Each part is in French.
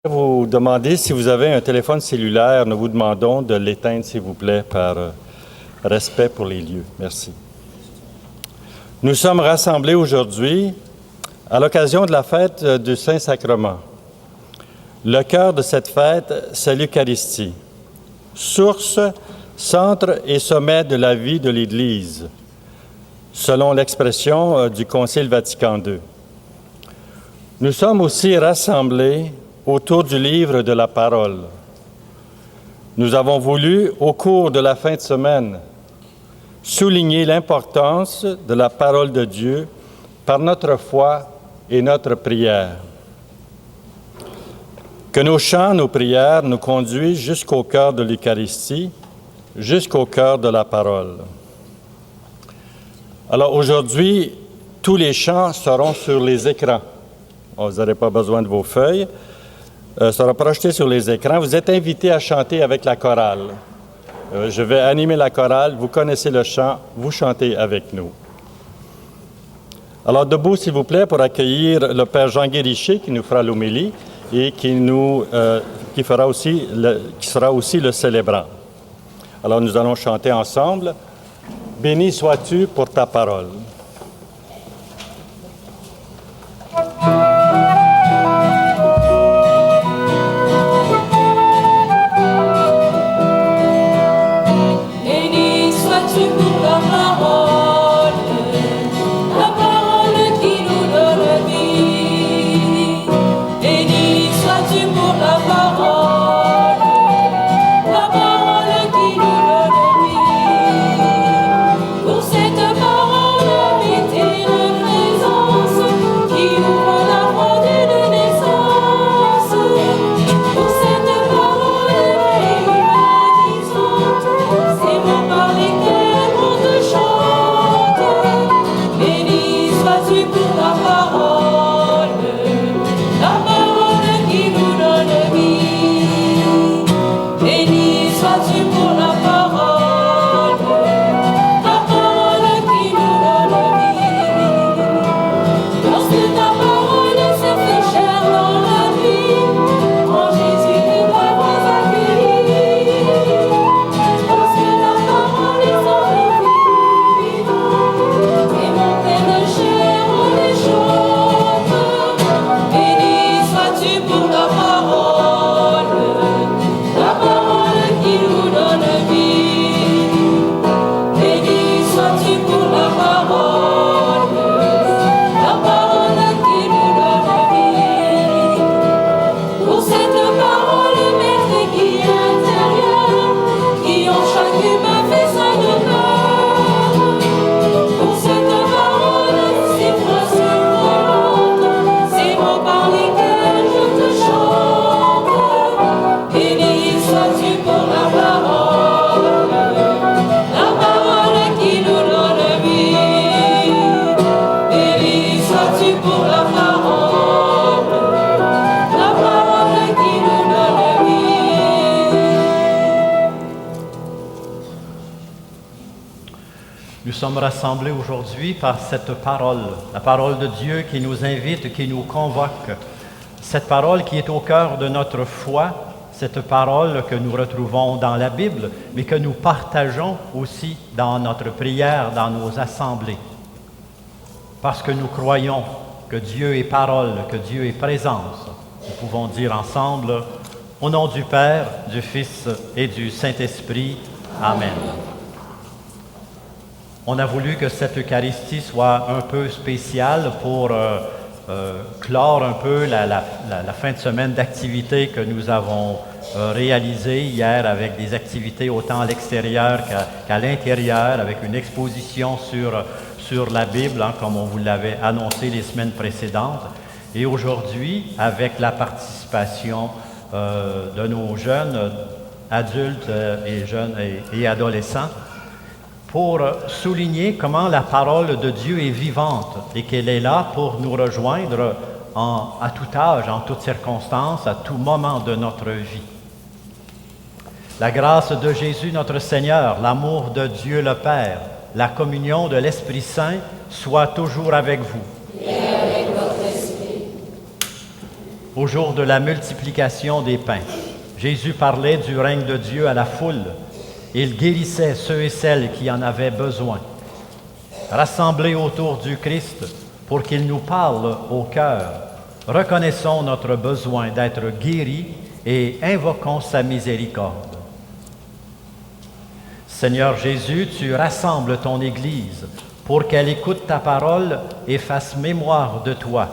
Vous demandez si vous avez un téléphone cellulaire, nous vous demandons de l'éteindre, s'il vous plaît, par respect pour les lieux. Merci. Nous sommes rassemblés aujourd'hui à l'occasion de la fête du Saint-Sacrement. Le cœur de cette fête, c'est l'Eucharistie, source, centre et sommet de la vie de l'Église, selon l'expression du Concile Vatican II. Nous sommes aussi rassemblés autour du livre de la parole. Nous avons voulu, au cours de la fin de semaine, souligner l'importance de la parole de Dieu par notre foi et notre prière. Que nos chants, nos prières nous conduisent jusqu'au cœur de l'Eucharistie, jusqu'au cœur de la parole. Alors aujourd'hui, tous les chants seront sur les écrans. Vous n'aurez pas besoin de vos feuilles. Sera projeté sur les écrans. Vous êtes invités à chanter avec la chorale. Je vais animer la chorale. Vous connaissez le chant. Vous chantez avec nous. Alors, debout, s'il vous plaît, pour accueillir le Père Jean Guériché qui nous fera l'homélie et qui sera aussi le célébrant. Alors, nous allons chanter ensemble. « Béni sois-tu pour ta parole ». Nous sommes rassemblés aujourd'hui par cette parole, la parole de Dieu qui nous invite, qui nous convoque. Cette parole qui est au cœur de notre foi, cette parole que nous retrouvons dans la Bible, mais que nous partageons aussi dans notre prière, dans nos assemblées. Parce que nous croyons que Dieu est parole, que Dieu est présence, nous pouvons dire ensemble, au nom du Père, du Fils et du Saint-Esprit. Amen. On a voulu que cette Eucharistie soit un peu spéciale pour clore un peu la fin de semaine d'activités que nous avons réalisées hier avec des activités autant à l'extérieur qu'à l'intérieur, avec une exposition sur la Bible, comme on vous l'avait annoncé les semaines précédentes. Et aujourd'hui, avec la participation de nos jeunes adultes et jeunes et adolescents, pour souligner comment la parole de Dieu est vivante et qu'elle est là pour nous rejoindre à tout âge, en toutes circonstances, à tout moment de notre vie. La grâce de Jésus notre Seigneur, l'amour de Dieu le Père, la communion de l'Esprit Saint soit toujours avec vous. Et avec votre esprit. Au jour de la multiplication des pains, Jésus parlait du règne de Dieu à la foule. Il guérissait ceux et celles qui en avaient besoin. Rassemblés autour du Christ pour qu'il nous parle au cœur, reconnaissons notre besoin d'être guéris et invoquons sa miséricorde. Seigneur Jésus, tu rassembles ton Église pour qu'elle écoute ta parole et fasse mémoire de toi.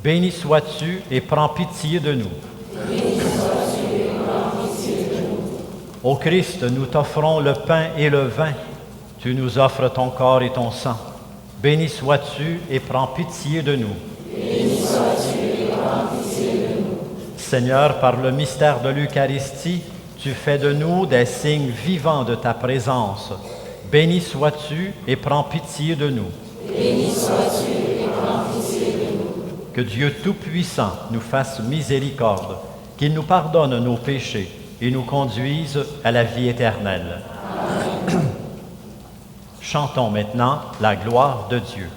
Béni sois-tu et prends pitié de nous. Ô Christ, nous t'offrons le pain et le vin. Tu nous offres ton corps et ton sang. Béni sois-tu et prends pitié de nous. Béni sois-tu et prends pitié de nous. Seigneur, par le mystère de l'Eucharistie, tu fais de nous des signes vivants de ta présence. Béni sois-tu et prends pitié de nous. Béni sois-tu et prends pitié de nous. Que Dieu Tout-Puissant nous fasse miséricorde, qu'il nous pardonne nos péchés et nous conduise à la vie éternelle. Amen. Chantons maintenant la gloire de Dieu.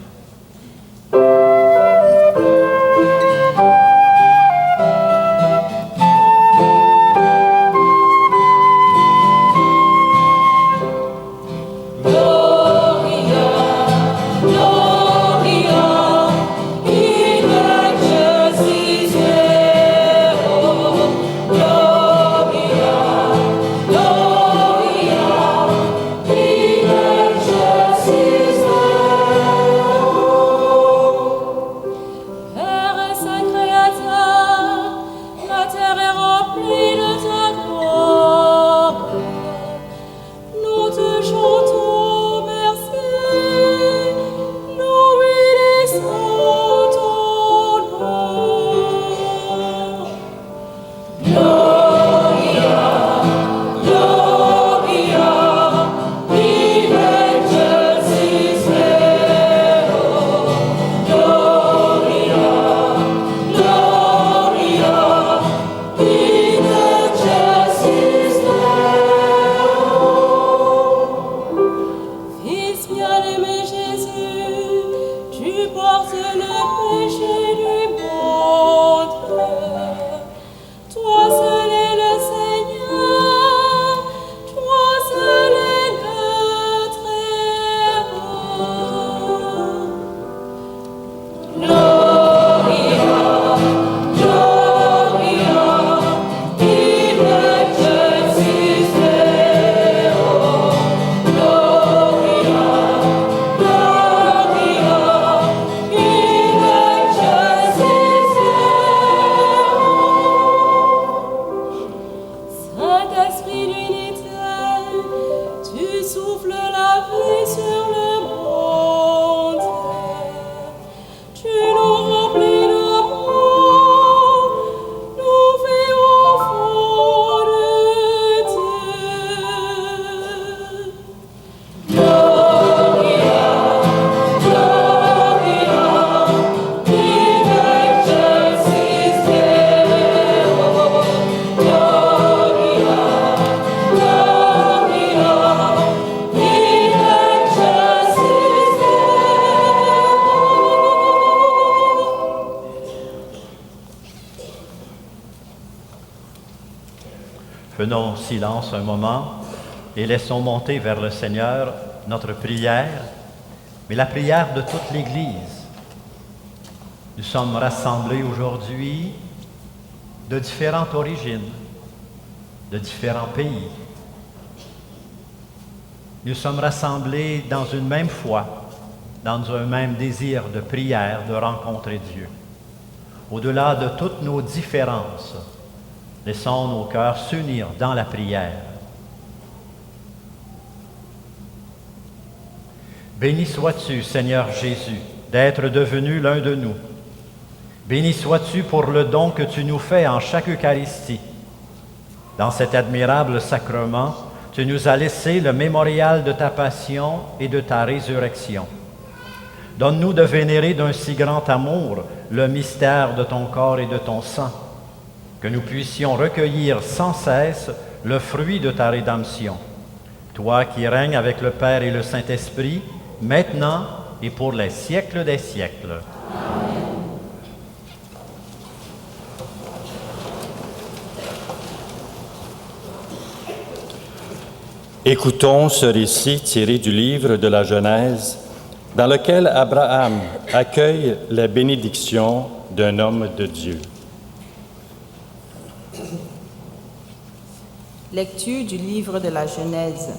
Faisons silence un moment et laissons monter vers le Seigneur notre prière, mais la prière de toute l'Église. Nous sommes rassemblés aujourd'hui de différentes origines, de différents pays. Nous sommes rassemblés dans une même foi, dans un même désir de prière, de rencontrer Dieu. Au-delà de toutes nos différences, laissons nos cœurs s'unir dans la prière. Béni sois-tu, Seigneur Jésus, d'être devenu l'un de nous. Béni sois-tu pour le don que tu nous fais en chaque Eucharistie. Dans cet admirable sacrement, tu nous as laissé le mémorial de ta passion et de ta résurrection. Donne-nous de vénérer d'un si grand amour le mystère de ton corps et de ton sang, que nous puissions recueillir sans cesse le fruit de ta rédemption. Toi qui règnes avec le Père et le Saint-Esprit, maintenant et pour les siècles des siècles. Amen. Écoutons ce récit tiré du livre de la Genèse, dans lequel Abraham accueille la bénédiction d'un homme de Dieu. Lecture du livre de la Genèse.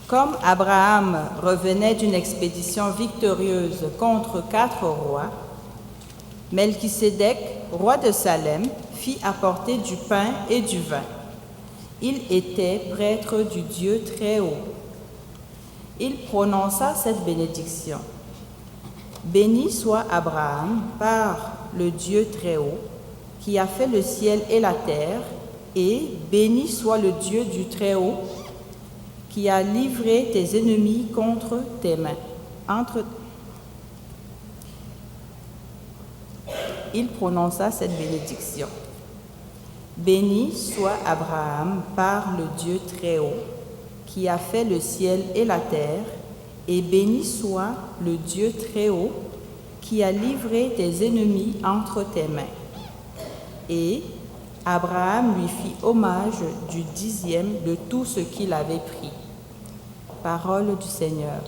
Comme Abraham revenait d'une expédition victorieuse contre 4 rois, Melchisédek, roi de Salem, fit apporter du pain et du vin. Il était prêtre du Dieu Très-Haut. Il prononça cette bénédiction. Béni soit Abraham par le Dieu Très-Haut, qui a fait le ciel et la terre, et béni soit le Dieu du Très-Haut, qui a livré tes ennemis contre tes mains. Il prononça cette bénédiction. Béni soit Abraham par le Dieu Très-Haut, qui a fait le ciel et la terre, et béni soit le Dieu Très-Haut, qui a livré tes ennemis entre tes mains. Et Abraham lui fit hommage du 10e de tout ce qu'il avait pris. Parole du Seigneur.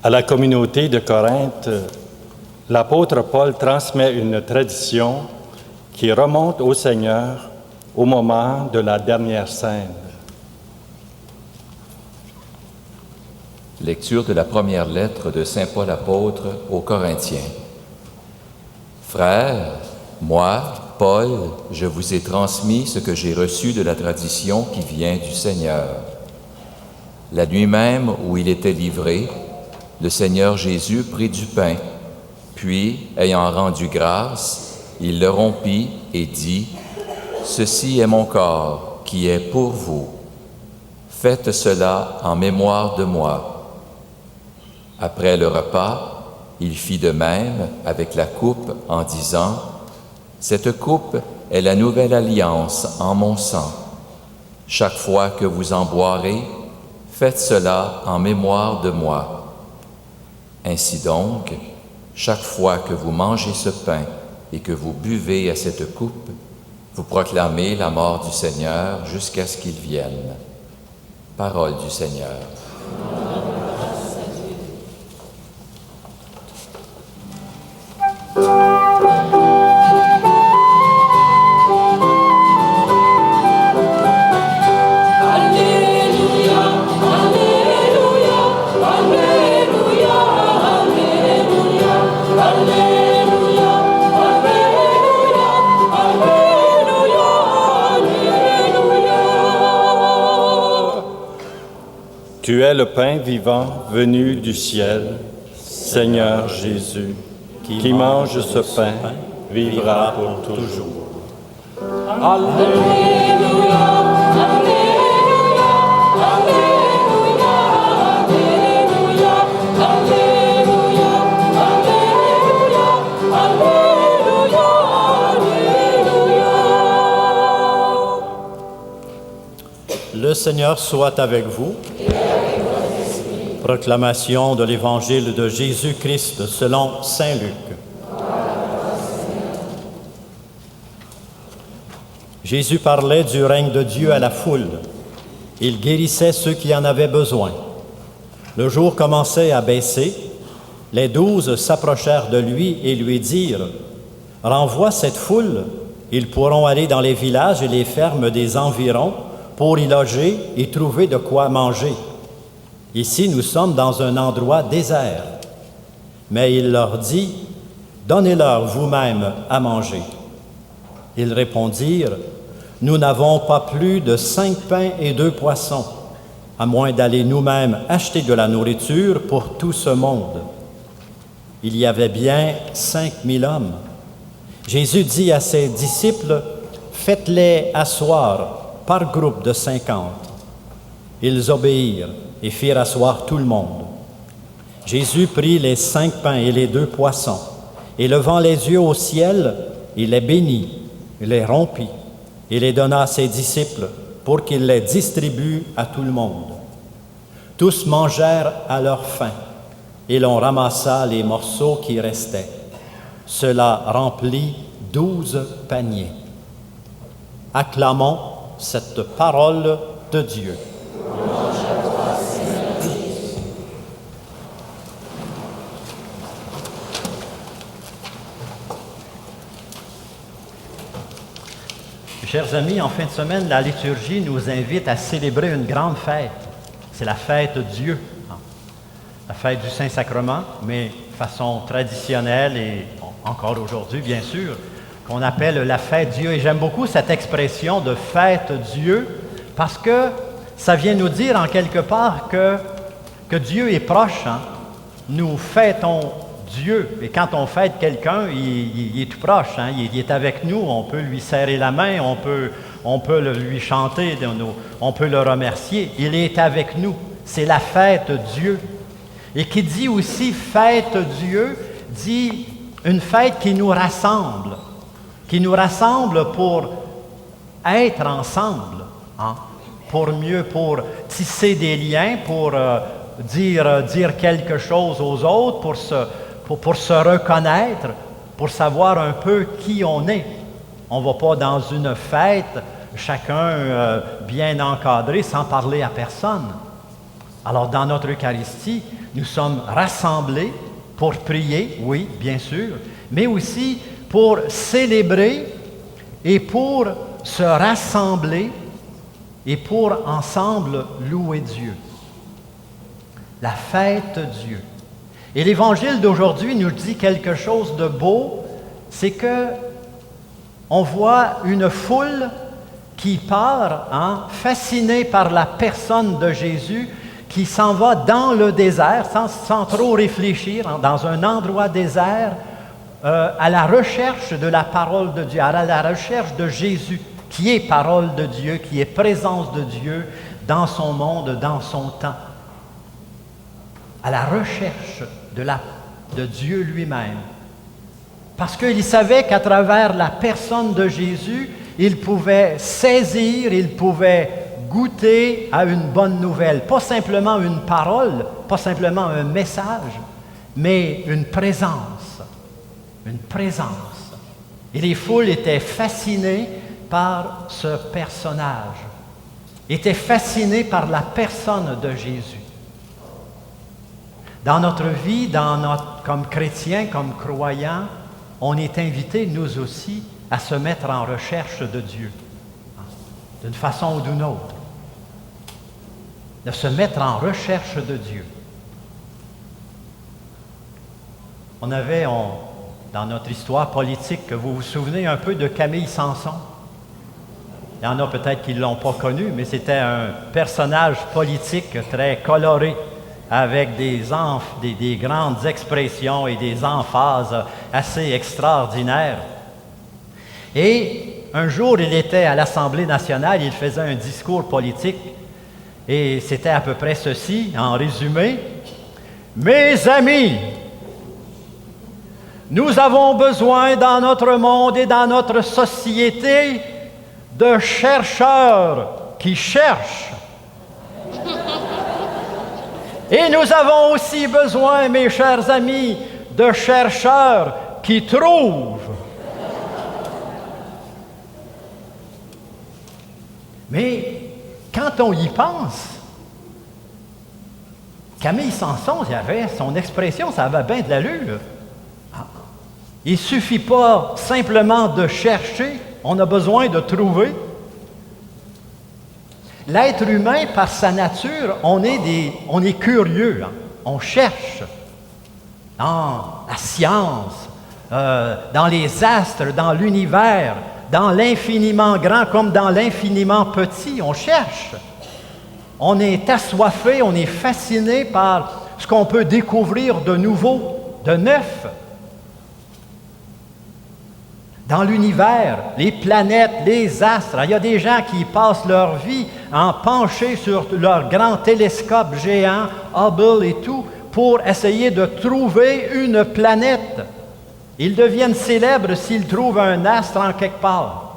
À la communauté de Corinthe, l'apôtre Paul transmet une tradition qui remonte au Seigneur au moment de la dernière scène. Lecture de la première lettre de saint Paul apôtre aux Corinthiens. Frères, moi, Paul, je vous ai transmis ce que j'ai reçu de la tradition qui vient du Seigneur. La nuit même où il était livré, le Seigneur Jésus prit du pain, puis, ayant rendu grâce, il le rompit et dit, « Ceci est mon corps qui est pour vous. Faites cela en mémoire de moi. » Après le repas, il fit de même avec la coupe en disant, « Cette coupe est la nouvelle alliance en mon sang. Chaque fois que vous en boirez, faites cela en mémoire de moi. Ainsi donc, chaque fois que vous mangez ce pain et que vous buvez à cette coupe, vous proclamez la mort du Seigneur jusqu'à ce qu'il vienne. » Parole du Seigneur. Alléluia, Alléluia, Alléluia. Tu es le pain vivant venu du ciel, Seigneur Jésus. Qui mange ce pain vivra pour toujours. Le Seigneur soit avec vous. Proclamation de l'Évangile de Jésus-Christ selon saint Luc. Jésus parlait du règne de Dieu à la foule. Il guérissait ceux qui en avaient besoin. Le jour commençait à baisser. Les 12 s'approchèrent de lui et lui dirent « Renvoie cette foule, ils pourront aller dans les villages et les fermes des environs pour y loger et trouver de quoi manger. Ici, nous sommes dans un endroit désert. » Mais il leur dit « Donnez-leur vous-même à manger. » Ils répondirent « Nous n'avons pas plus de 5 pains et 2 poissons, à moins d'aller nous-mêmes acheter de la nourriture pour tout ce monde. » Il y avait bien 5000 hommes. Jésus dit à ses disciples « Faites-les asseoir par groupe de 50. » Ils obéirent et firent asseoir tout le monde. Jésus prit les 5 pains et les 2 poissons, et levant les yeux au ciel, il les bénit, il les rompit, et les donna à ses disciples pour qu'ils les distribuent à tout le monde. Tous mangèrent à leur faim, et l'on ramassa les morceaux qui restaient. Cela remplit 12 paniers. Acclamons cette parole de Dieu. Chers amis, en fin de semaine, la liturgie nous invite à célébrer une grande fête. C'est la fête de Dieu, la fête du Saint-Sacrement, mais de façon traditionnelle et encore aujourd'hui, bien sûr, qu'on appelle la fête Dieu. Et j'aime beaucoup cette expression de fête Dieu parce que ça vient nous dire en quelque part que Dieu est proche. Nous fêtons Dieu. Et quand on fête quelqu'un, il est tout proche, il est avec nous, on peut lui serrer la main, on peut lui chanter, on peut le remercier. Il est avec nous. C'est la fête Dieu. Et qui dit aussi fête Dieu, dit une fête qui nous rassemble pour être ensemble, pour tisser des liens, pour dire quelque chose aux autres, pour se reconnaître, pour savoir un peu qui on est. On ne va pas dans une fête, chacun bien encadré, sans parler à personne. Alors, dans notre Eucharistie, nous sommes rassemblés pour prier, oui, bien sûr, mais aussi pour célébrer et pour se rassembler et pour ensemble louer Dieu. La fête Dieu. Et l'Évangile d'aujourd'hui nous dit quelque chose de beau, c'est que on voit une foule qui part, fascinée par la personne de Jésus, qui s'en va dans le désert, sans trop réfléchir, dans un endroit désert, à la recherche de la parole de Dieu, à la recherche de Jésus, qui est parole de Dieu, qui est présence de Dieu dans son monde, dans son temps. À la recherche de Dieu lui-même. Parce qu'il savait qu'à travers la personne de Jésus, il pouvait saisir, il pouvait goûter à une bonne nouvelle. Pas simplement une parole, pas simplement un message, mais une présence. Une présence. Et les foules étaient fascinées par ce personnage, étaient fascinées par la personne de Jésus. Dans notre vie, comme chrétiens, comme croyants, on est invités, nous aussi, à se mettre en recherche de Dieu, d'une façon ou d'une autre. De se mettre en recherche de Dieu. On avait, dans notre histoire politique, vous vous souvenez un peu de Camille Samson? Il y en a peut-être qui ne l'ont pas connu, mais c'était un personnage politique très coloré, avec des grandes expressions et des emphases assez extraordinaires. Et un jour, il était à l'Assemblée nationale, il faisait un discours politique, et c'était à peu près ceci, en résumé. « Mes amis, nous avons besoin dans notre monde et dans notre société de chercheurs qui cherchent. Et nous avons aussi besoin, mes chers amis, de chercheurs qui trouvent. » Mais quand on y pense, Camille Samson, il avait son expression, ça avait bien de l'allure. Il ne suffit pas simplement de chercher, on a besoin de trouver. L'être humain, par sa nature, on est curieux, hein? On cherche dans la science, dans les astres, dans l'univers, dans l'infiniment grand comme dans l'infiniment petit, on cherche. On est assoiffé, on est fasciné par ce qu'on peut découvrir de nouveau, de neuf. Dans l'univers, les planètes, les astres, il y a des gens qui passent leur vie en penchés sur leur grand télescope géant, Hubble et tout, pour essayer de trouver une planète. Ils deviennent célèbres s'ils trouvent un astre en quelque part.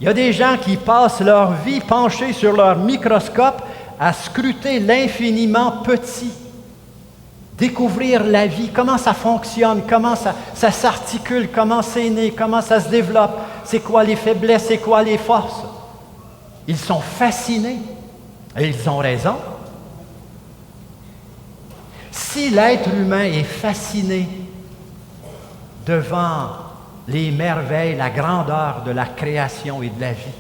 Il y a des gens qui passent leur vie penchés sur leur microscope à scruter l'infiniment petit, découvrir la vie, comment ça fonctionne, comment ça s'articule, comment c'est né, comment ça se développe, c'est quoi les faiblesses, c'est quoi les forces. Ils sont fascinés et ils ont raison. Si l'être humain est fasciné devant les merveilles, la grandeur de la création et de la vie,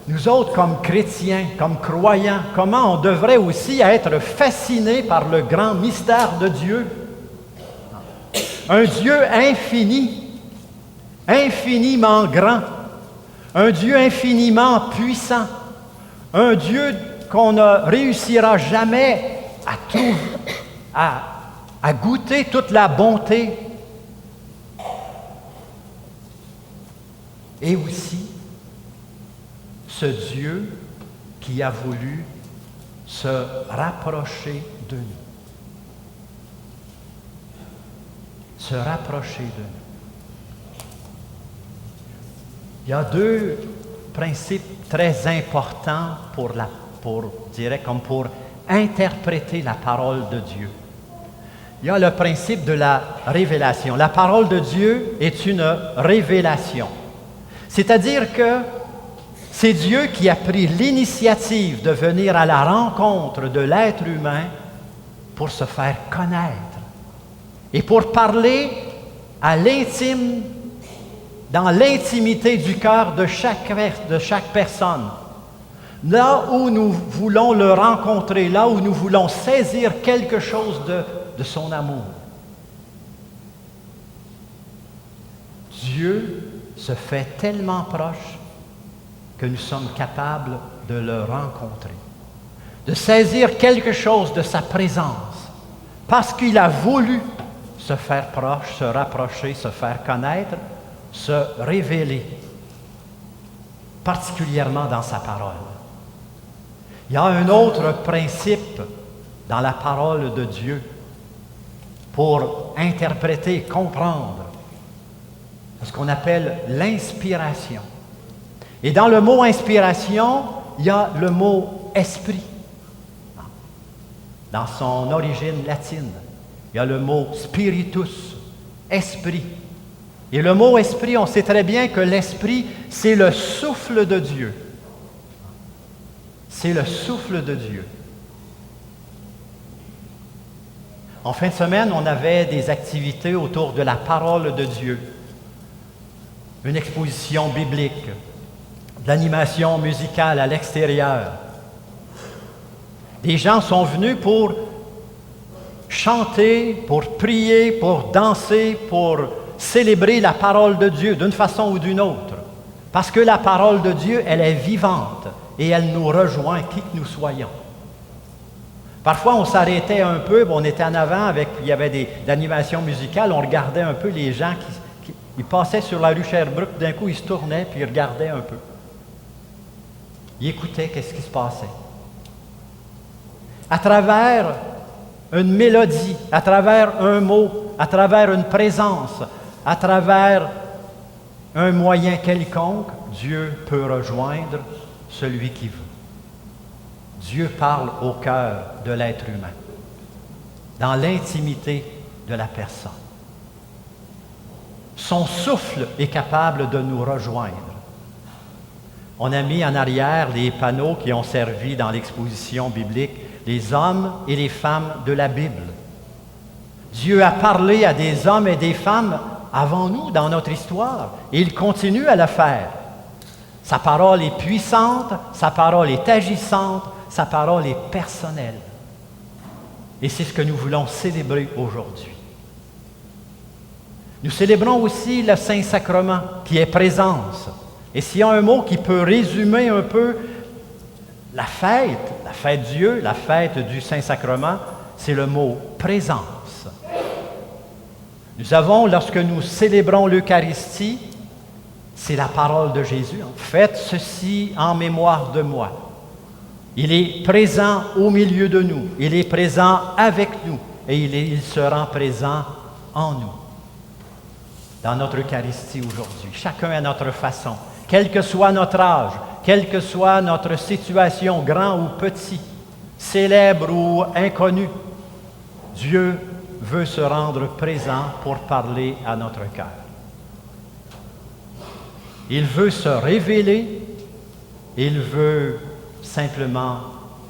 nous autres, comme chrétiens, comme croyants, comment on devrait aussi être fascinés par le grand mystère de Dieu? Un Dieu infini, infiniment grand, un Dieu infiniment puissant, un Dieu qu'on ne réussira jamais à trouver, à goûter toute la bonté. Et aussi, ce Dieu qui a voulu se rapprocher de nous. Se rapprocher de nous. Il y a deux principes très importants pour interpréter la parole de Dieu. Il y a le principe de la révélation. La parole de Dieu est une révélation. C'est-à-dire que c'est Dieu qui a pris l'initiative de venir à la rencontre de l'être humain pour se faire connaître et pour parler à l'intime, dans l'intimité du cœur de chaque personne. Là où nous voulons le rencontrer, là où nous voulons saisir quelque chose de son amour. Dieu se fait tellement proche que nous sommes capables de le rencontrer, de saisir quelque chose de sa présence, parce qu'il a voulu se faire proche, se rapprocher, se faire connaître, se révéler, particulièrement dans sa parole. Il y a un autre principe dans la parole de Dieu pour interpréter, comprendre, ce qu'on appelle l'inspiration. Et dans le mot inspiration, il y a le mot esprit. Dans son origine latine, il y a le mot spiritus, esprit. Et le mot esprit, on sait très bien que l'esprit, c'est le souffle de Dieu. C'est le souffle de Dieu. En fin de semaine, on avait des activités autour de la parole de Dieu. Une exposition biblique, de l'animation musicale à l'extérieur. Des gens sont venus pour chanter, pour prier, pour danser, pour célébrer la parole de Dieu d'une façon ou d'une autre. Parce que la parole de Dieu, elle est vivante et elle nous rejoint qui que nous soyons. Parfois, on s'arrêtait un peu, on était en avant, il y avait des animations musicales, on regardait un peu les gens ils passaient sur la rue Sherbrooke, d'un coup, ils se tournaient puis ils regardaient un peu. Ils écoutaient qu'est-ce qui se passait. À travers une mélodie, à travers un mot, à travers une présence, à travers un moyen quelconque, Dieu peut rejoindre celui qui veut. Dieu parle au cœur de l'être humain, dans l'intimité de la personne. Son souffle est capable de nous rejoindre. On a mis en arrière les panneaux qui ont servi dans l'exposition biblique, les hommes et les femmes de la Bible. Dieu a parlé à des hommes et des femmes avant nous dans notre histoire, et il continue à le faire. Sa parole est puissante, sa parole est agissante, sa parole est personnelle. Et c'est ce que nous voulons célébrer aujourd'hui. Nous célébrons aussi le Saint-Sacrement, qui est présence. Et s'il y a un mot qui peut résumer un peu la fête Dieu, la fête du Saint-Sacrement, c'est le mot présence. Nous avons, lorsque nous célébrons l'Eucharistie, c'est la parole de Jésus. Faites ceci en mémoire de moi. Il est présent au milieu de nous. Il est présent avec nous. Et il se rend présent en nous. Dans notre Eucharistie aujourd'hui, chacun à notre façon, quel que soit notre âge, quelle que soit notre situation, grand ou petit, célèbre ou inconnu, Dieu veut se rendre présent pour parler à notre cœur. Il veut se révéler, il veut simplement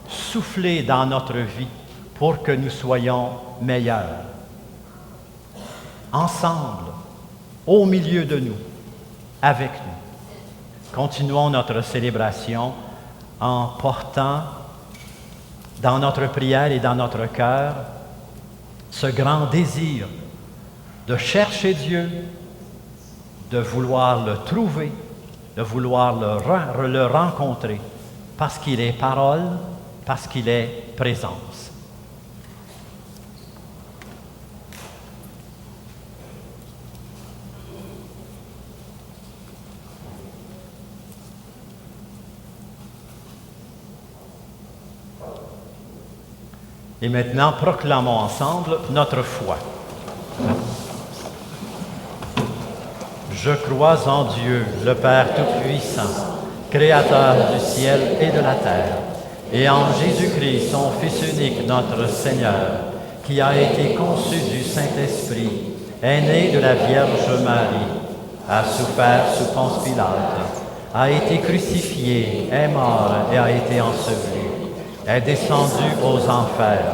souffler dans notre vie pour que nous soyons meilleurs. Ensemble, au milieu de nous, avec nous. Continuons notre célébration en portant dans notre prière et dans notre cœur ce grand désir de chercher Dieu, de vouloir le trouver, de vouloir le rencontrer, parce qu'il est parole, parce qu'il est présence. Et maintenant, proclamons ensemble notre foi. Je crois en Dieu, le Père Tout-Puissant, Créateur du ciel et de la terre, et en Jésus-Christ, son Fils unique, notre Seigneur, qui a été conçu du Saint-Esprit, est né de la Vierge Marie, a souffert sous Ponce Pilate, a été crucifié, est mort et a été enseveli, est descendu aux enfers,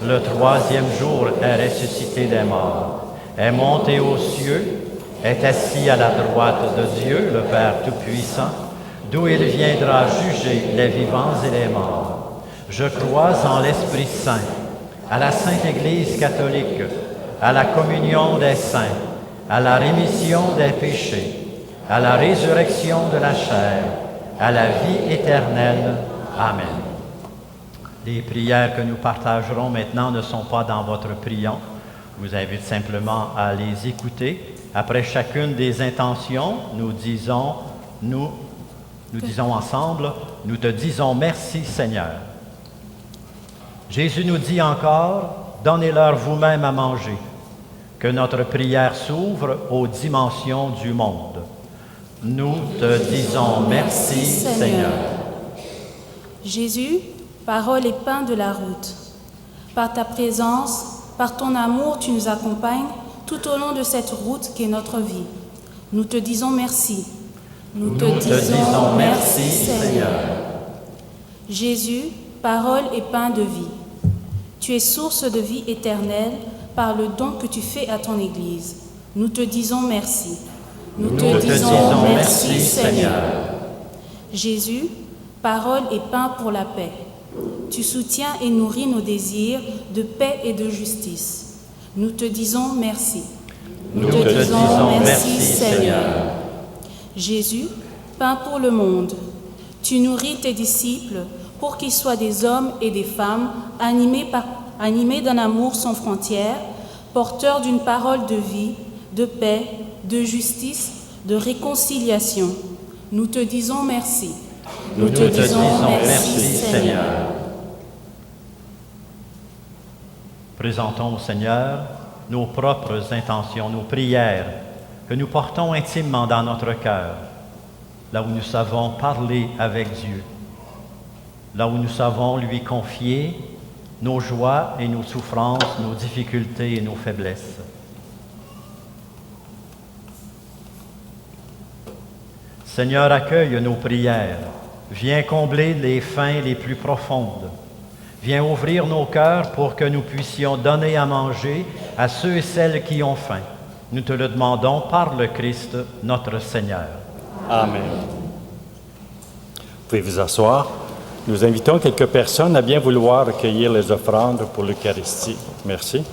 le troisième jour est ressuscité des morts, est monté aux cieux, est assis à la droite de Dieu, le Père Tout-Puissant, d'où il viendra juger les vivants et les morts. Je crois en l'Esprit Saint, à la Sainte Église catholique, à la communion des saints, à la rémission des péchés, à la résurrection de la chair, à la vie éternelle. Amen. Les prières que nous partagerons maintenant ne sont pas dans votre prion. Je vous invite simplement à les écouter. Après chacune des intentions, nous disons ensemble, nous te disons merci Seigneur. Jésus nous dit encore, donnez-leur vous-même à manger, que notre prière s'ouvre aux dimensions du monde. Nous te disons merci Seigneur. Jésus, parole et pain de la route. Par ta présence, par ton amour, tu nous accompagnes tout au long de cette route qu'est notre vie. Nous te disons merci. Nous te disons merci, Seigneur. Jésus, parole et pain de vie. Tu es source de vie éternelle par le don que tu fais à ton Église. Nous te disons merci. Nous te disons merci, Seigneur. Jésus, parole et pain pour la paix. Tu soutiens et nourris nos désirs de paix et de justice. Nous te disons merci. Nous te disons merci, Seigneur. Jésus, pain pour le monde. Tu nourris tes disciples pour qu'ils soient des hommes et des femmes animés d'un amour sans frontières, porteurs d'une parole de vie, de paix, de justice, de réconciliation. Nous te disons merci. Nous te disons merci, Seigneur. Présentons au Seigneur nos propres intentions, nos prières que nous portons intimement dans notre cœur, là où nous savons parler avec Dieu, là où nous savons lui confier nos joies et nos souffrances, nos difficultés et nos faiblesses. Seigneur, accueille nos prières. Viens combler les fins les plus profondes. Viens ouvrir nos cœurs pour que nous puissions donner à manger à ceux et celles qui ont faim. Nous te le demandons par le Christ, notre Seigneur. Amen. Vous pouvez vous asseoir. Nous invitons quelques personnes à bien vouloir recueillir les offrandes pour l'Eucharistie. Merci.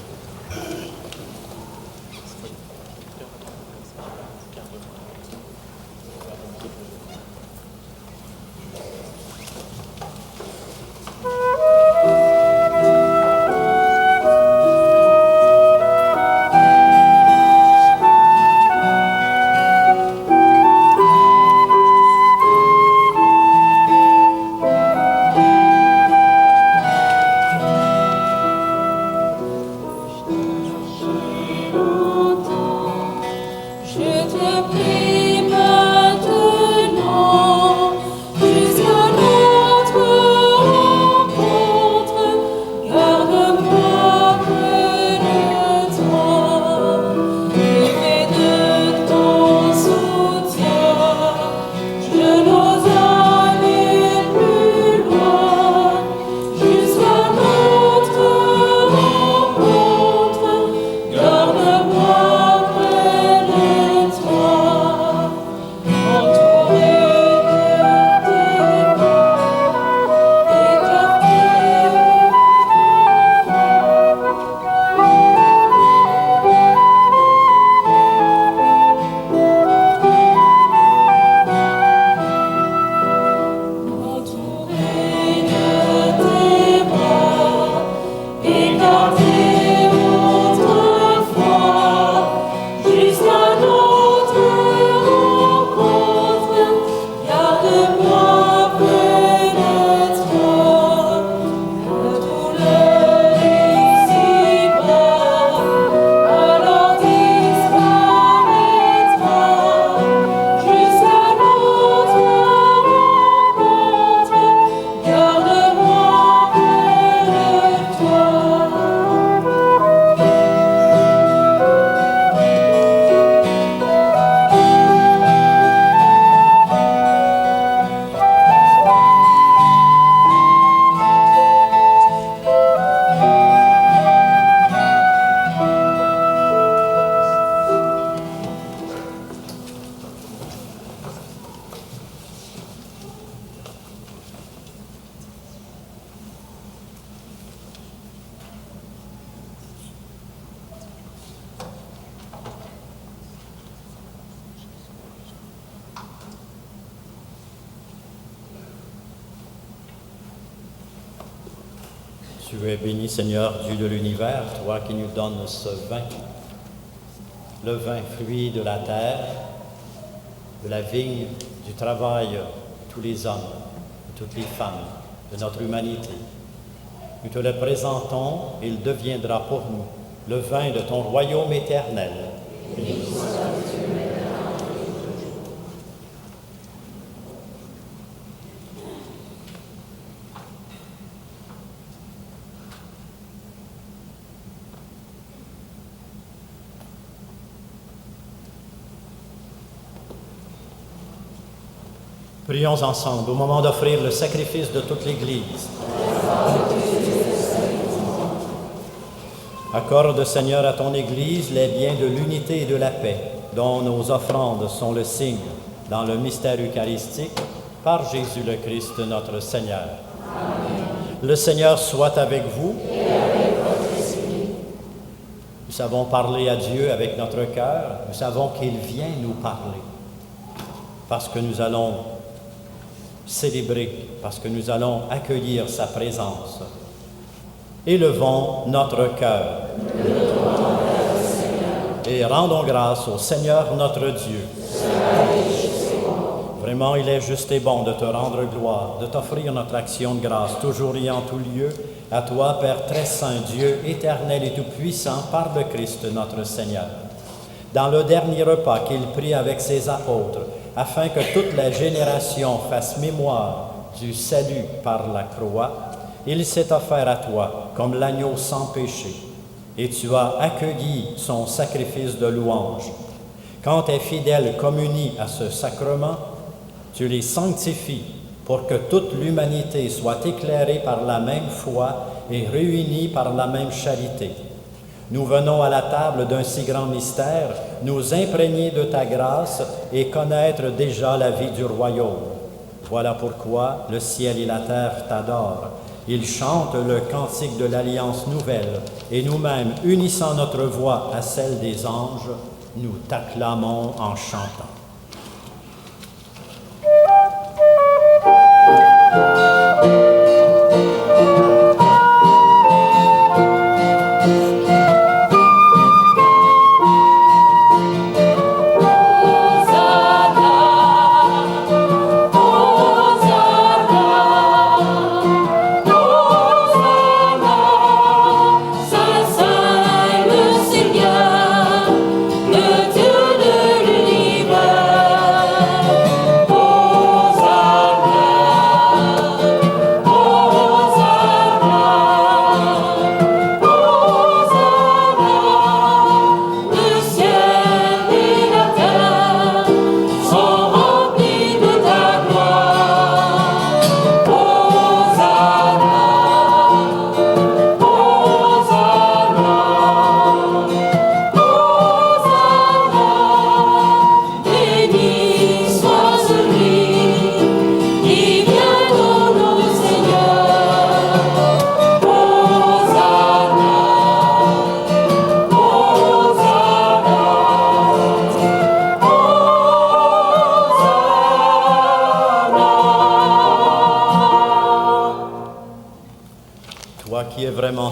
Tu es béni, Seigneur, Dieu de l'univers, toi qui nous donnes ce vin, le vin fruit de la terre, de la vigne, du travail de tous les hommes, de toutes les femmes, de notre humanité. Nous te le présentons et il deviendra pour nous le vin de ton royaume éternel. Prions ensemble au moment d'offrir le sacrifice de toute l'Église. Accorde, Seigneur, à ton Église les biens de l'unité et de la paix, dont nos offrandes sont le signe dans le mystère eucharistique, par Jésus le Christ, notre Seigneur. Amen. Le Seigneur soit avec vous. Et avec votre esprit. Nous savons parler à Dieu avec notre cœur. Nous savons qu'il vient nous parler. parce que nous allons célébrer, parce que nous allons accueillir sa présence. Élevons notre cœur et rendons grâce au Seigneur notre Dieu. Vraiment, il est juste et bon de te rendre gloire, de t'offrir notre action de grâce, toujours et en tout lieu, à toi, Père très saint, Dieu éternel et tout-puissant, par le Christ notre Seigneur. Dans le dernier repas qu'il prit avec ses apôtres, afin que toute la génération fasse mémoire du salut par la croix, il s'est offert à toi comme l'agneau sans péché, et tu as accueilli son sacrifice de louange. Quand tes fidèles communient à ce sacrement, tu les sanctifies pour que toute l'humanité soit éclairée par la même foi et réunie par la même charité. Nous venons à la table d'un si grand mystère, nous imprégner de ta grâce et connaître déjà la vie du royaume. Voilà pourquoi le ciel et la terre t'adorent. Ils chantent le cantique de l'Alliance nouvelle, et nous-mêmes, unissant notre voix à celle des anges, nous t'acclamons en chantant.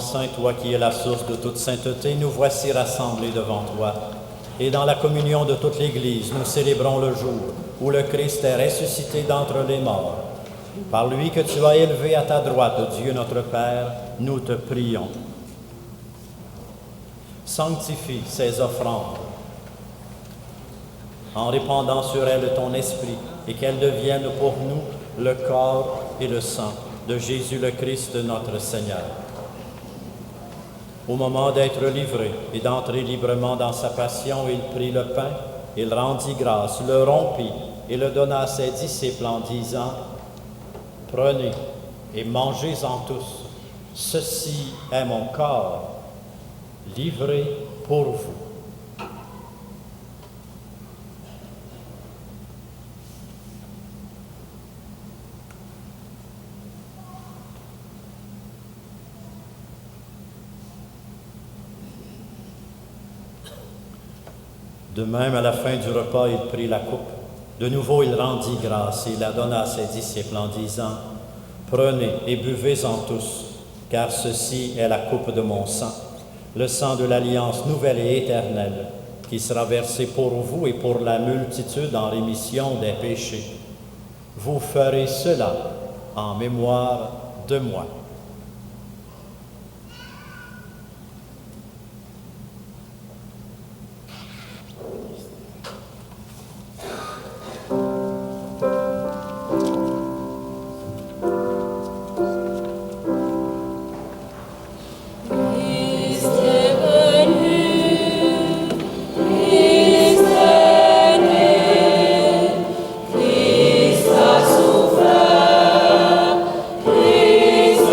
Saint, toi qui es la source de toute sainteté, nous voici rassemblés devant toi. Et dans la communion de toute l'Église, nous célébrons le jour où le Christ est ressuscité d'entre les morts. Par lui que tu as élevé à ta droite, Dieu notre Père, nous te prions. Sanctifie ces offrandes en répandant sur elles ton esprit et qu'elles deviennent pour nous le corps et le sang de Jésus le Christ notre Seigneur. Au moment d'être livré et d'entrer librement dans sa passion, il prit le pain, il rendit grâce, le rompit et le donna à ses disciples en disant « Prenez et mangez-en tous, ceci est mon corps, livré pour vous. » De même, à la fin du repas, il prit la coupe. De nouveau, il rendit grâce et la donna à ses disciples en disant « Prenez et buvez-en tous, car ceci est la coupe de mon sang, le sang de l'alliance nouvelle et éternelle, qui sera versé pour vous et pour la multitude en rémission des péchés. Vous ferez cela en mémoire de moi. » Christ a souffert, Christ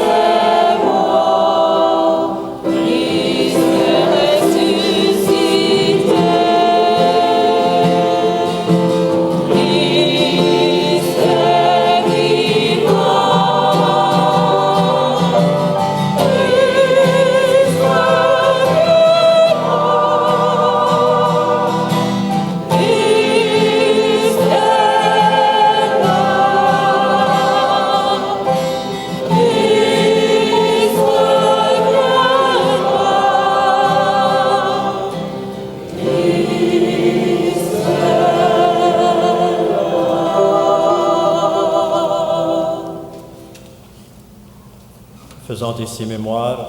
faisant ici mémoire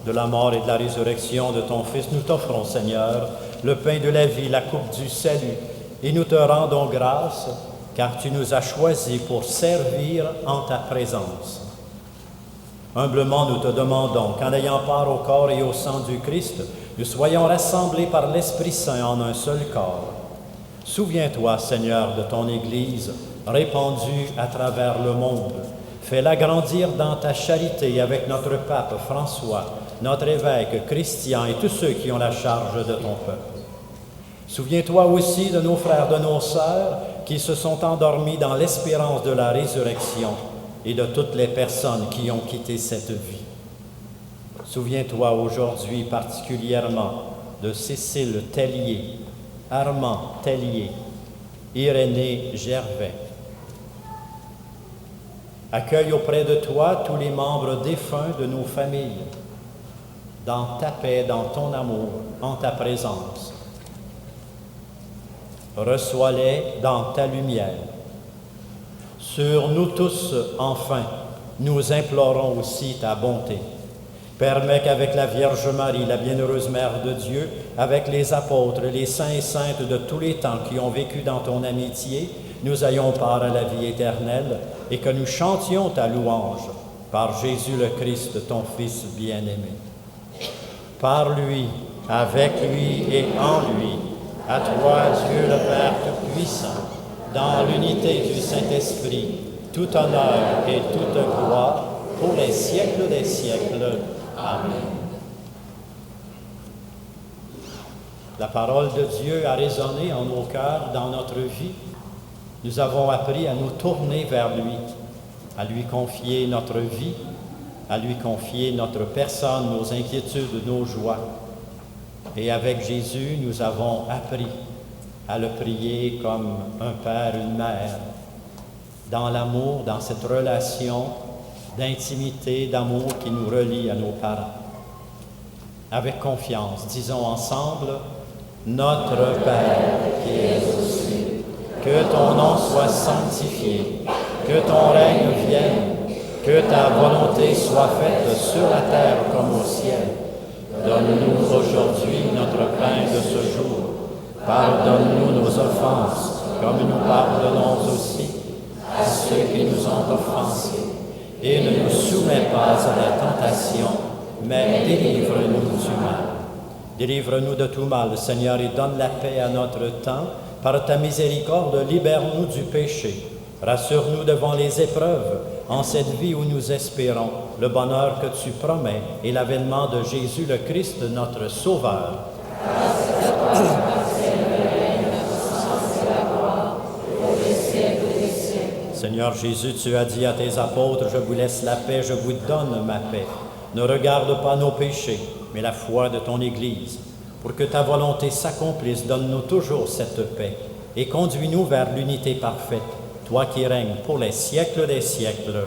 de la mort et de la résurrection de ton Fils, nous t'offrons, Seigneur, le pain de la vie, la coupe du salut, et nous te rendons grâce, car tu nous as choisis pour servir en ta présence. Humblement, nous te demandons qu'en ayant part au corps et au sang du Christ, nous soyons rassemblés par l'Esprit Saint en un seul corps. Souviens-toi, Seigneur, de ton Église, répandue à travers le monde. Fais-la grandir dans ta charité avec notre pape François, notre évêque Christian et tous ceux qui ont la charge de ton peuple. Souviens-toi aussi de nos frères, de nos sœurs qui se sont endormis dans l'espérance de la résurrection et de toutes les personnes qui ont quitté cette vie. Souviens-toi aujourd'hui particulièrement de Cécile Tellier, Armand Tellier, Irénée Gervais. Accueille auprès de toi tous les membres défunts de nos familles, dans ta paix, dans ton amour, en ta présence. Reçois-les dans ta lumière. Sur nous tous, enfin, nous implorons aussi ta bonté. Permets qu'avec la Vierge Marie, la bienheureuse Mère de Dieu, avec les apôtres, les saints et saintes de tous les temps qui ont vécu dans ton amitié, nous ayons part à la vie éternelle et que nous chantions ta louange par Jésus le Christ, ton Fils bien-aimé. Par lui, avec lui et en lui, à toi, Dieu le Père Tout-Puissant, dans l'unité du Saint-Esprit, tout honneur et toute gloire pour les siècles des siècles. Amen. La parole de Dieu a résonné en nos cœurs dans notre vie. Nous avons appris à nous tourner vers lui, à lui confier notre vie, à lui confier notre personne, nos inquiétudes, nos joies. Et avec Jésus, nous avons appris à le prier comme un père, une mère, dans l'amour, dans cette relation d'intimité, d'amour qui nous relie à nos parents. Avec confiance, disons ensemble, « Notre Père qui es aux cieux, que ton nom soit sanctifié, que ton règne vienne, que ta volonté soit faite sur la terre comme au ciel. Donne-nous aujourd'hui notre pain de ce jour. Pardonne-nous nos offenses, comme nous pardonnons aussi à ceux qui nous ont offensés. Et ne nous soumets pas à la tentation, mais délivre-nous du mal. Délivre-nous de tout mal, Seigneur, et donne la paix à notre temps. Par ta miséricorde, libère-nous du péché. Rassure-nous devant les épreuves, en cette vie où nous espérons le bonheur que tu promets et l'avènement de Jésus le Christ, notre Sauveur. Seigneur Jésus, tu as dit à tes apôtres, « Je vous laisse la paix, je vous donne ma paix. Ne regarde pas nos péchés, mais la foi de ton Église. Pour que ta volonté s'accomplisse, donne-nous toujours cette paix et conduis-nous vers l'unité parfaite, toi qui règnes pour les siècles des siècles. »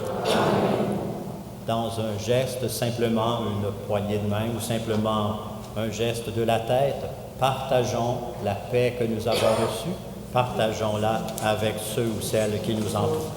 Dans un geste, simplement une poignée de main ou simplement un geste de la tête, partageons la paix que nous avons reçue. Partageons-la avec ceux ou celles qui nous entourent.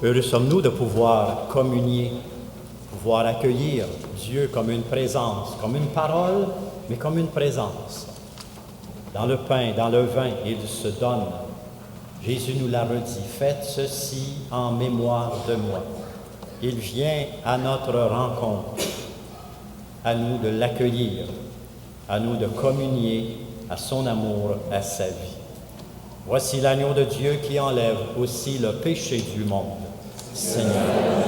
Heureux sommes-nous de pouvoir communier, pouvoir accueillir Dieu comme une présence, comme une parole, mais comme une présence. Dans le pain, dans le vin, il se donne. Jésus nous l'a redit, faites ceci en mémoire de moi. Il vient à notre rencontre, à nous de l'accueillir, à nous de communier à son amour, à sa vie. Voici l'agneau de Dieu qui enlève aussi le péché du monde. Seigneur.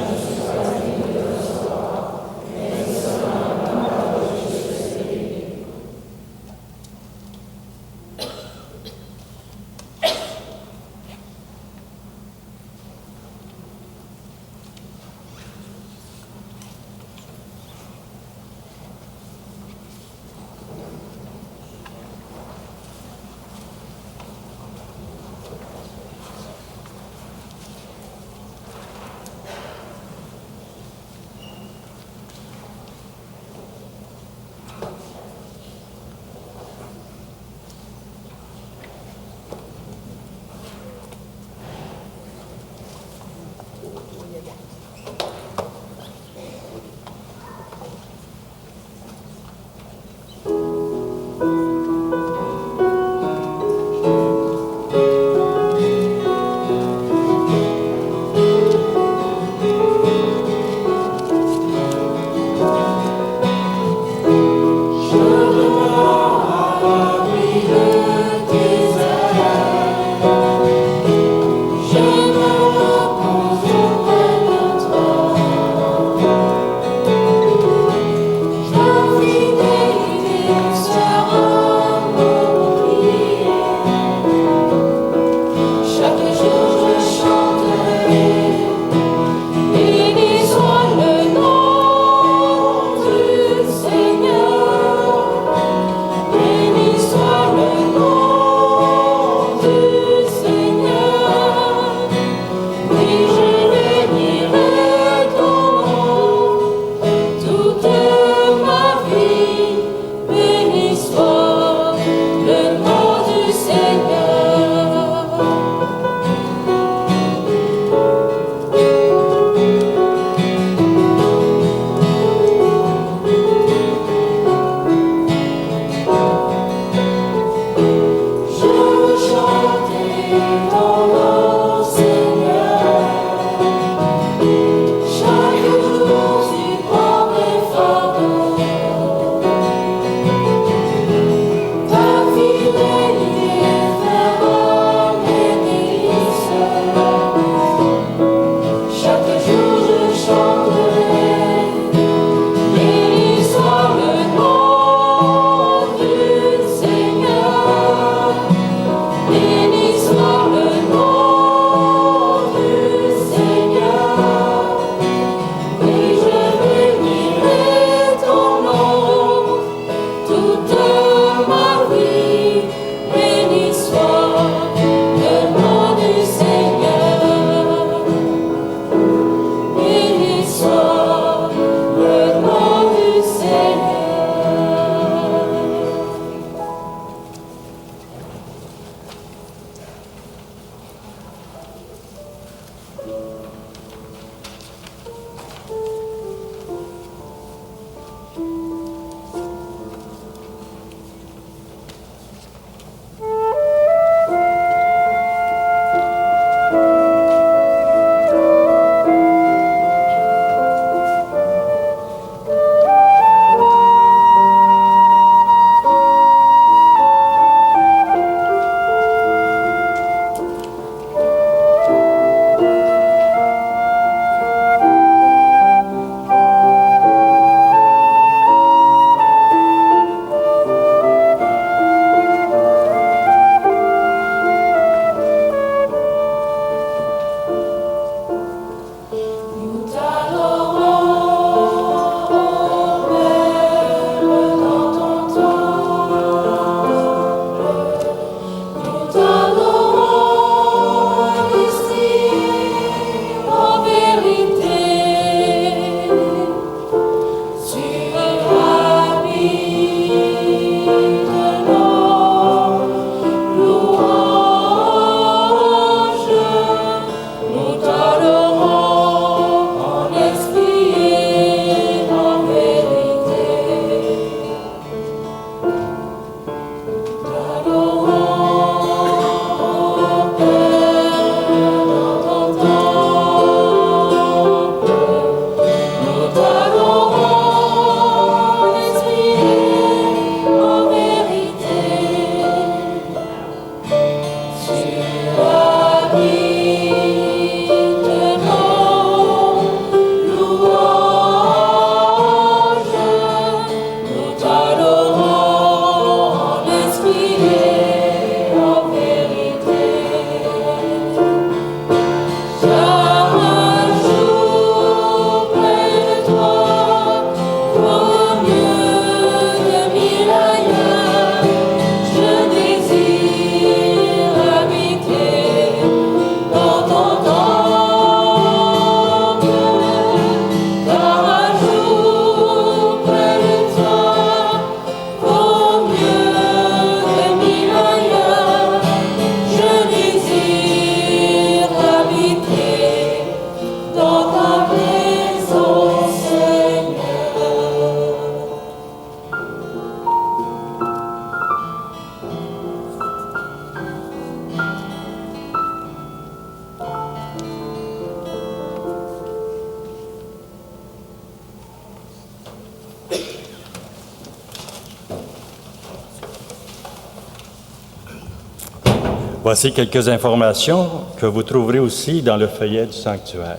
Voici quelques informations que vous trouverez aussi dans le feuillet du sanctuaire.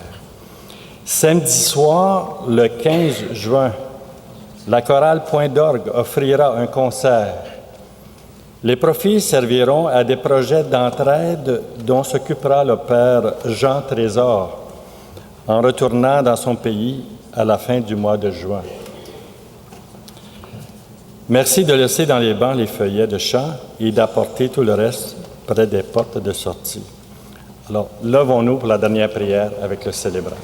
Samedi soir, le 15 juin, la chorale Point d'orgue offrira un concert. Les profits serviront à des projets d'entraide dont s'occupera le Père Jean Trésor en retournant dans son pays à la fin du mois de juin. Merci de laisser dans les bancs les feuillets de chant et d'apporter tout le reste près des portes de sortie. Alors, levons-nous pour la dernière prière avec le célébrant.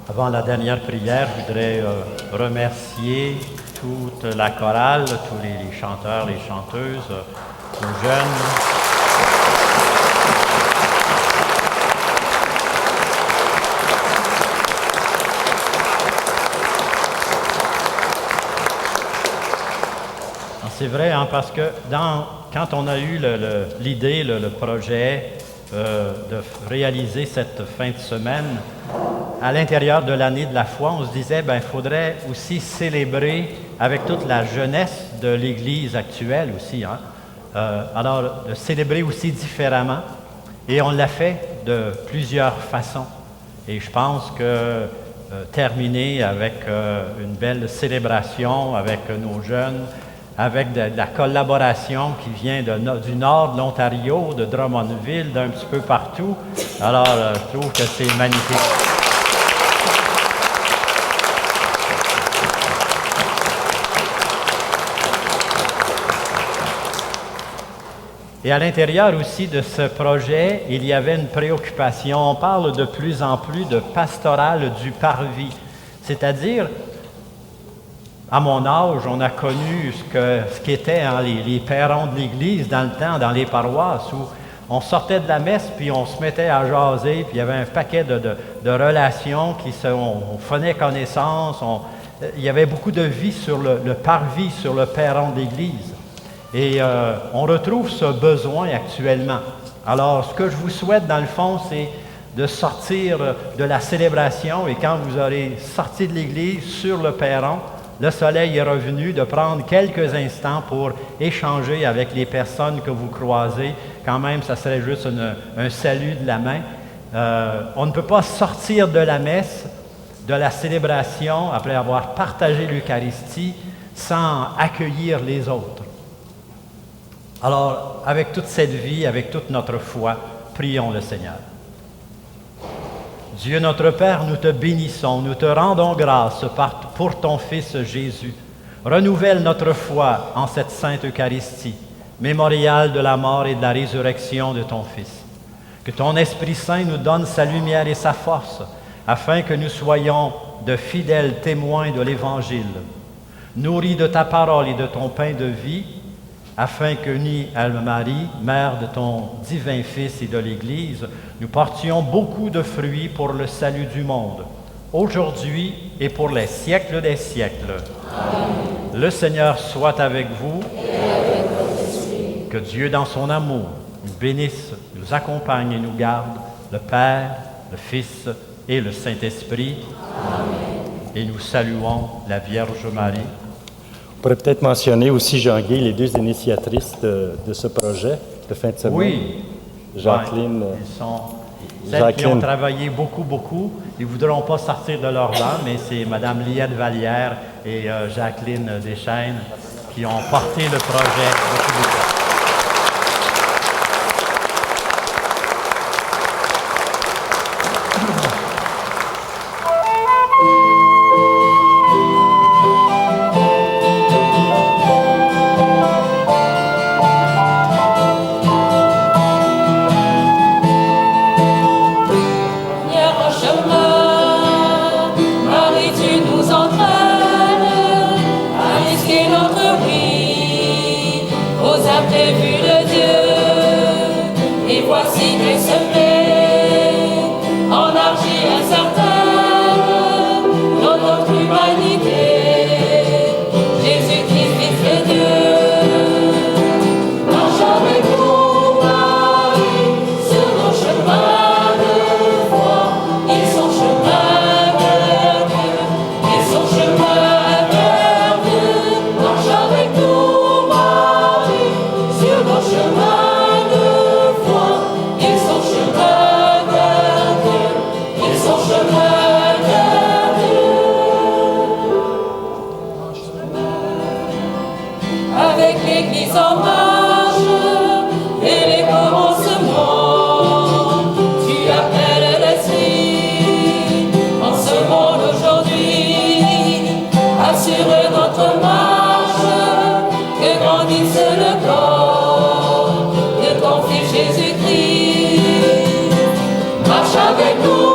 Avant la dernière prière, je voudrais remercier toute la chorale, tous les chanteurs, les chanteuses, nos jeunes. C'est vrai, hein, parce que quand on a eu l'idée, le projet de réaliser cette fin de semaine, à l'intérieur de l'année de la foi, on se disait, il faudrait aussi célébrer avec toute la jeunesse de l'Église actuelle aussi. Hein. Alors, de célébrer aussi différemment. Et on l'a fait de plusieurs façons. Et je pense que terminer avec une belle célébration avec nos jeunes, avec de la collaboration qui vient du nord de l'Ontario, de Drummondville, d'un petit peu partout. Alors, je trouve que c'est magnifique. Et à l'intérieur aussi de ce projet, il y avait une préoccupation. On parle de plus en plus de pastoral du parvis, c'est-à-dire, à mon âge, on a connu ce qu'étaient les perrons de l'Église dans le temps, dans les paroisses, où on sortait de la messe, puis on se mettait à jaser, puis il y avait un paquet de relations on faisait connaissance, il y avait beaucoup de vie sur le parvis, sur le perron de l'Église. Et on retrouve ce besoin actuellement. Alors, ce que je vous souhaite, dans le fond, c'est de sortir de la célébration, et quand vous aurez sorti de l'Église sur le perron, le soleil est revenu, de prendre quelques instants pour échanger avec les personnes que vous croisez. Quand même, ça serait juste un salut de la main. On ne peut pas sortir de la messe, de la célébration, après avoir partagé l'Eucharistie, sans accueillir les autres. Alors, avec toute cette vie, avec toute notre foi, prions le Seigneur. Dieu notre Père, nous te bénissons, nous te rendons grâce pour ton Fils Jésus. Renouvelle notre foi en cette sainte Eucharistie, mémorial de la mort et de la résurrection de ton Fils. Que ton Esprit Saint nous donne sa lumière et sa force, afin que nous soyons de fidèles témoins de l'Évangile, nourris de ta parole et de ton pain de vie, afin que, unis à Marie, mère de ton divin Fils et de l'Église, nous portions beaucoup de fruits pour le salut du monde, aujourd'hui et pour les siècles des siècles. Amen. Le Seigneur soit avec vous. Et avec votre esprit. Que Dieu, dans son amour, nous bénisse, nous accompagne et nous garde, le Père, le Fils et le Saint-Esprit. Amen. Et nous saluons la Vierge Marie. On pourrait peut-être mentionner aussi, Jean-Guy, les deux initiatrices de ce projet de fin de semaine. Oui. Jacqueline. Ils sont celles qui ont travaillé beaucoup. Ils ne voudront pas sortir de leur banc, mais c'est Mme Liette Vallière et Jacqueline Deschaines qui ont porté le projet beaucoup. Sur nos chemins de foi, ils sont chemins avec nous.